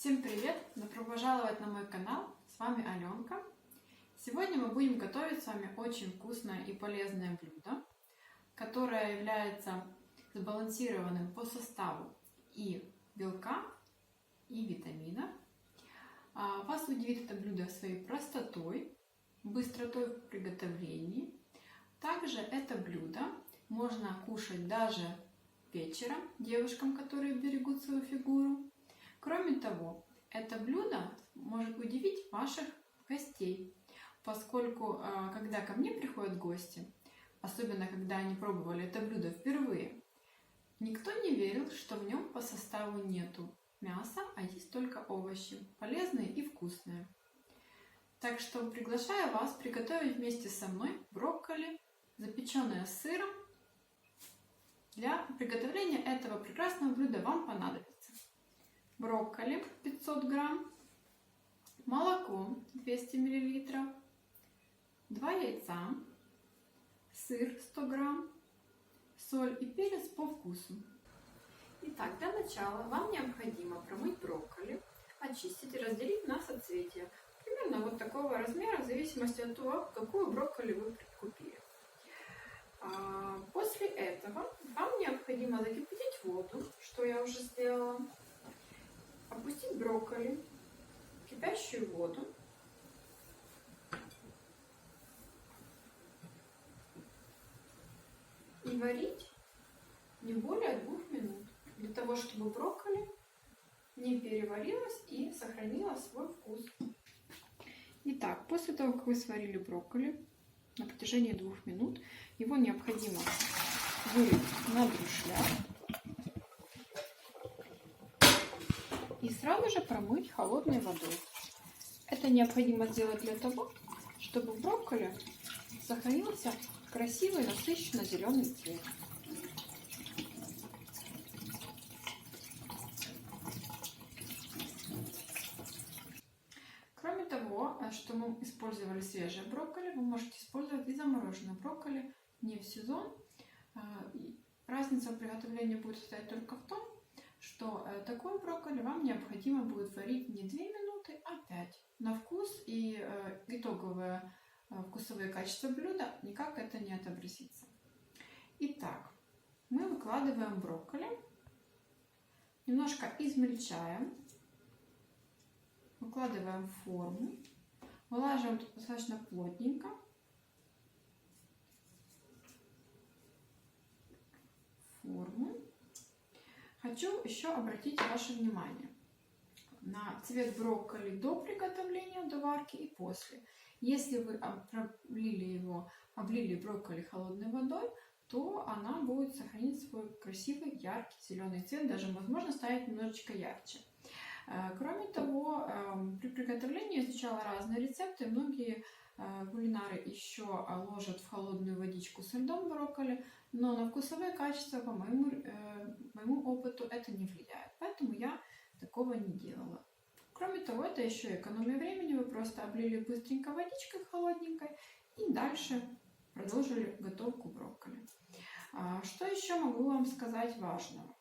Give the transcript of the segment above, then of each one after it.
Всем привет! Добро пожаловать на мой канал! С вами Аленка. Сегодня мы будем готовить с вами очень вкусное и полезное блюдо, которое является сбалансированным по составу и белка, и витамина. Вас удивит это блюдо своей простотой, быстротой в приготовлении. Также это блюдо можно кушать даже вечером девушкам, которые берегут свою фигуру. Кроме того, это блюдо может удивить ваших гостей, поскольку, когда ко мне приходят гости, особенно когда они пробовали это блюдо впервые, никто не верил, что в нем по составу нету мяса, а есть только овощи, полезные и вкусные. Так что приглашаю вас приготовить вместе со мной брокколи, запеченное с сыром. Для приготовления этого прекрасного блюда вам понадобится брокколи 500 грамм, молоко 200 мл, 2 яйца, сыр 100 грамм, соль и перец по вкусу. Итак, для начала вам необходимо промыть брокколи, очистить и разделить на соцветия. Примерно вот такого размера, в зависимости от того, какую брокколи вы купили. После этого вам необходимо закипятить воду, что я уже сделала. Опустить брокколи в кипящую воду. И варить не более 2 минут, для того, чтобы брокколи не переварилось и сохранило свой вкус. Итак, после того, как вы сварили брокколи на протяжении 2 минут, его необходимо вылить на друшляк и сразу же промыть холодной водой. Это необходимо сделать для того, чтобы в брокколи сохранился красивый насыщенно зеленый цвет. Кроме того, что мы использовали свежее брокколи, вы можете использовать и замороженное брокколи не в сезон. Разница в приготовлении будет состоять только в том, что такой брокколи вам необходимо будет варить не 2 минуты, а 5. На вкус и итоговые вкусовые качества блюда никак это не отобразится. Итак, мы выкладываем брокколи, немножко измельчаем, выкладываем в форму, вылаживаем достаточно плотненько. Форму. Хочу еще обратить ваше внимание на цвет брокколи до приготовления, до варки и после. Если вы облили брокколи холодной водой, то она будет сохранить свой красивый яркий зеленый цвет, даже возможно ставить немножечко ярче. Кроме того, при приготовлении я изучала разные рецепты. Многие кулинары еще ложат в холодную водичку со льдом брокколи, но на вкусовые качества, по моему опыту, это не влияет. Поэтому я такого не делала. Кроме того, это еще экономия времени. Вы просто облили быстренько водичкой холодненькой и дальше продолжили готовку брокколи. Что еще могу вам сказать важного?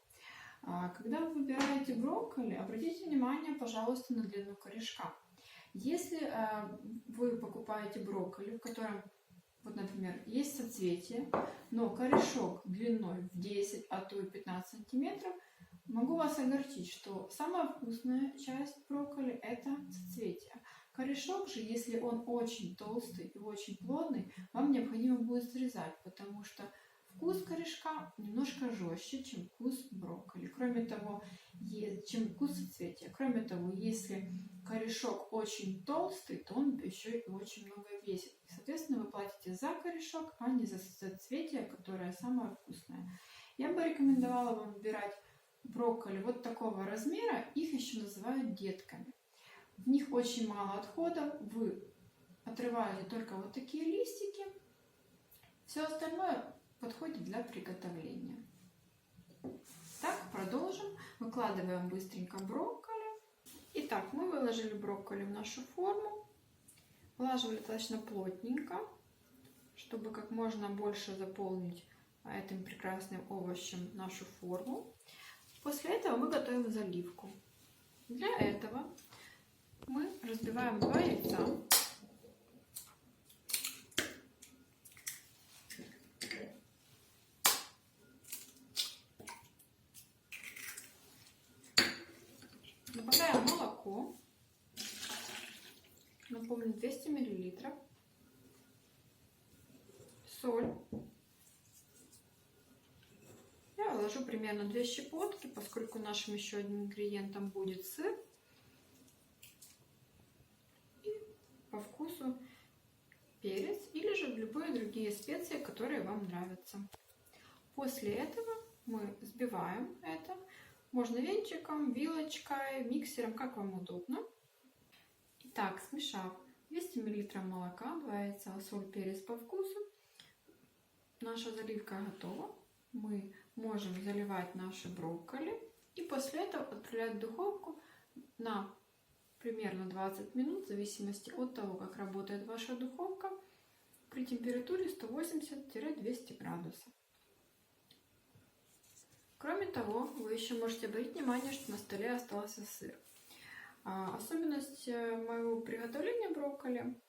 Когда вы выбираете брокколи, обратите внимание, пожалуйста, на длину корешка. Если вы покупаете брокколи, в котором, вот, например, есть соцветие, но корешок длиной в 10, а то и 15 сантиметров, могу вас огорчить, что самая вкусная часть брокколи – это соцветие. Корешок же, если он очень толстый и очень плотный, вам необходимо будет срезать, потому что вкус корешка немножко жестче, чем вкус брокколи. Кроме того, чем вкус соцветия. Кроме того, если корешок очень толстый, то он еще и очень много весит. И, соответственно, вы платите за корешок, а не за соцветие, которое самое вкусное. Я бы рекомендовала вам выбирать брокколи вот такого размера. Их еще называют детками. В них очень мало отходов. Вы отрываете только вот такие листики. Все остальное подходит для приготовления. Так, продолжим. Выкладываем быстренько брокколи. Итак, мы выложили брокколи в нашу форму. Вылаживали достаточно плотненько, чтобы как можно больше заполнить этим прекрасным овощем нашу форму. После этого мы готовим заливку. Для этого мы разбиваем 2 яйца. Добавляем молоко. Напомню, 200 мл. Соль. Я вложу примерно 2 щепотки, поскольку нашим еще одним ингредиентом будет сыр. И по вкусу перец или же любые другие специи, которые вам нравятся. После этого мы взбиваем это. Можно венчиком, вилочкой, миксером, как вам удобно. Итак, смешав 200 мл молока, 2 яйца, соль, перец по вкусу, наша заливка готова. Мы можем заливать наши брокколи и после этого отправлять в духовку на примерно 20 минут, в зависимости от того, как работает ваша духовка, при температуре 180-200 градусов. Кроме того, вы еще можете обратить внимание, что на столе остался сыр. Особенность моего приготовления брокколи,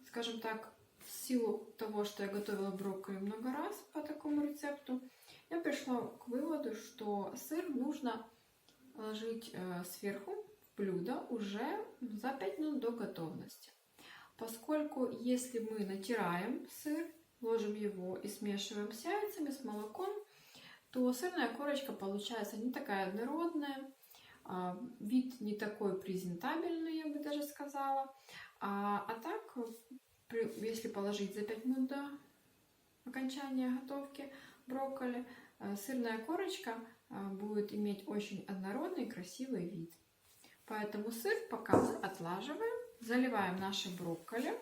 скажем так, в силу того, что я готовила брокколи много раз по такому рецепту, я пришла к выводу, что сыр нужно ложить сверху в блюдо уже за 5 минут до готовности. Поскольку если мы натираем сыр, ложим его и смешиваем с яйцами, с молоком, то сырная корочка получается не такая однородная, вид не такой презентабельный, я бы даже сказала. А так, если положить за 5 минут до окончания готовки брокколи, сырная корочка будет иметь очень однородный и красивый вид. Поэтому сыр пока мы отлаживаем, заливаем наши брокколи.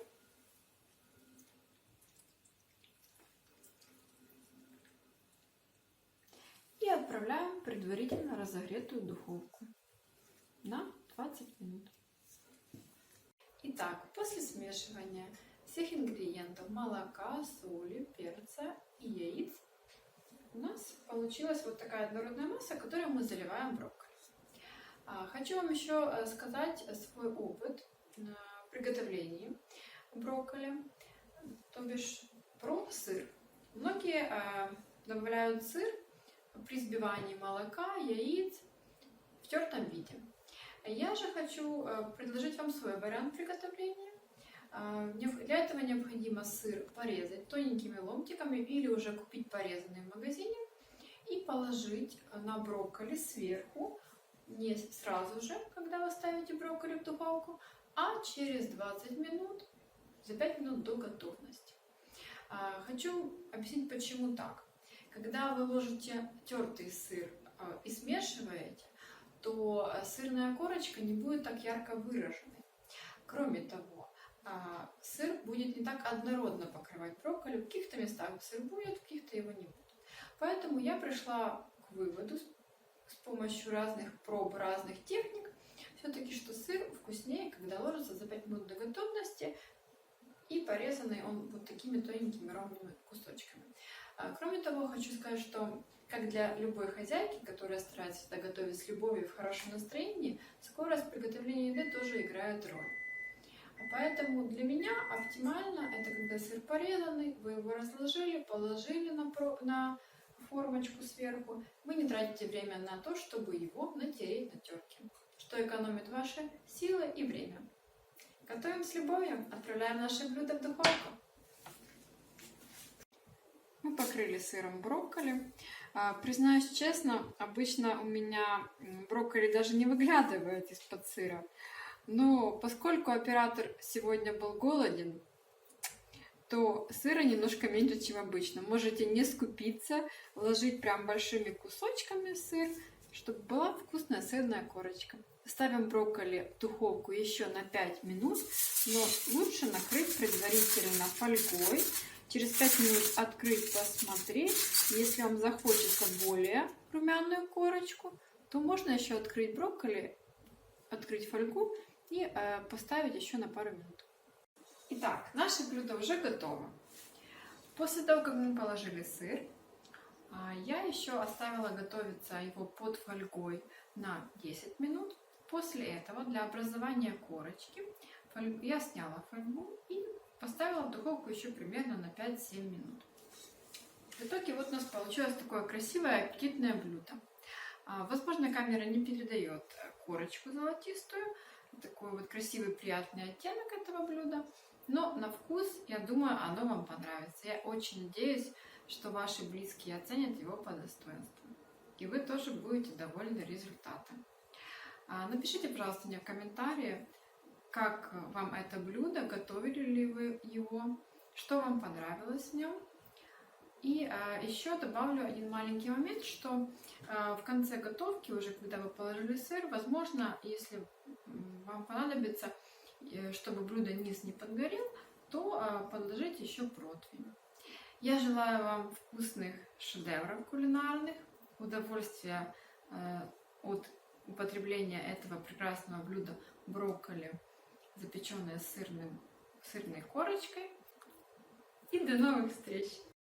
И отправляем в предварительно разогретую духовку на 20 минут. Итак, после смешивания всех ингредиентов молока, соли, перца и яиц у нас получилась вот такая однородная масса, которую мы заливаем брокколи. Хочу вам еще сказать свой опыт приготовления брокколи, то бишь про сыр. Многие добавляют сыр при взбивании молока, яиц в тертом виде. Я же хочу предложить вам свой вариант приготовления. Для этого необходимо сыр порезать тоненькими ломтиками или уже купить порезанный в магазине и положить на брокколи сверху, не сразу же, когда вы ставите брокколи в духовку, а через 20 минут, за 5 минут до готовности. Хочу объяснить, почему так. Когда вы ложите тертый сыр и смешиваете, то сырная корочка не будет так ярко выраженной. Кроме того, сыр будет не так однородно покрывать брокколи. В каких-то местах сыр будет, в каких-то его не будет. Поэтому я пришла к выводу с помощью разных проб, разных техник, все-таки, что сыр вкуснее, когда ложится за 5 минут до готовности и порезанный он вот такими тоненькими ровными кусочками. Кроме того, хочу сказать, что как для любой хозяйки, которая старается всегда готовить с любовью и в хорошем настроении, скорость приготовления еды тоже играет роль. Поэтому для меня оптимально это когда сыр порезанный, вы его разложили, положили на формочку сверху. Вы не тратите время на то, чтобы его натереть на терке, что экономит ваши силы и время. Готовим с любовью, отправляем наше блюдо в духовку. Мы покрыли сыром брокколи. Признаюсь честно, обычно у меня брокколи даже не выглядывает из-под сыра. Но поскольку оператор сегодня был голоден, то сыра немножко меньше, чем обычно. Можете не скупиться, вложить прям большими кусочками сыр, чтобы была вкусная сырная корочка. Ставим брокколи в духовку еще на 5 минут, но лучше накрыть предварительно фольгой. Через 5 минут открыть, посмотреть. Если вам захочется более румяную корочку, то можно еще открыть брокколи, открыть фольгу и поставить еще на пару минут. Итак, наше блюдо уже готово. После того, как мы положили сыр, я еще оставила готовиться его под фольгой на 10 минут. После этого для образования корочки я сняла фольгу и поставила в духовку еще примерно на 5-7 минут. В итоге вот у нас получилось такое красивое аппетитное блюдо. Возможно, камера не передает корочку золотистую, такой вот красивый приятный оттенок этого блюда, но на вкус, я думаю, оно вам понравится. Я очень надеюсь, что ваши близкие оценят его по достоинству, и вы тоже будете довольны результатом. Напишите, пожалуйста, мне в комментарии, как вам это блюдо, готовили ли вы его, что вам понравилось в нем. И еще добавлю один маленький момент, что в конце готовки, уже когда вы положили сыр, возможно, если вам понадобится, чтобы блюдо низ не подгорел, то подложите еще противень. Я желаю вам вкусных шедевров кулинарных, удовольствия от употребления этого прекрасного блюда брокколи, запеченное сырной корочкой. И до новых встреч!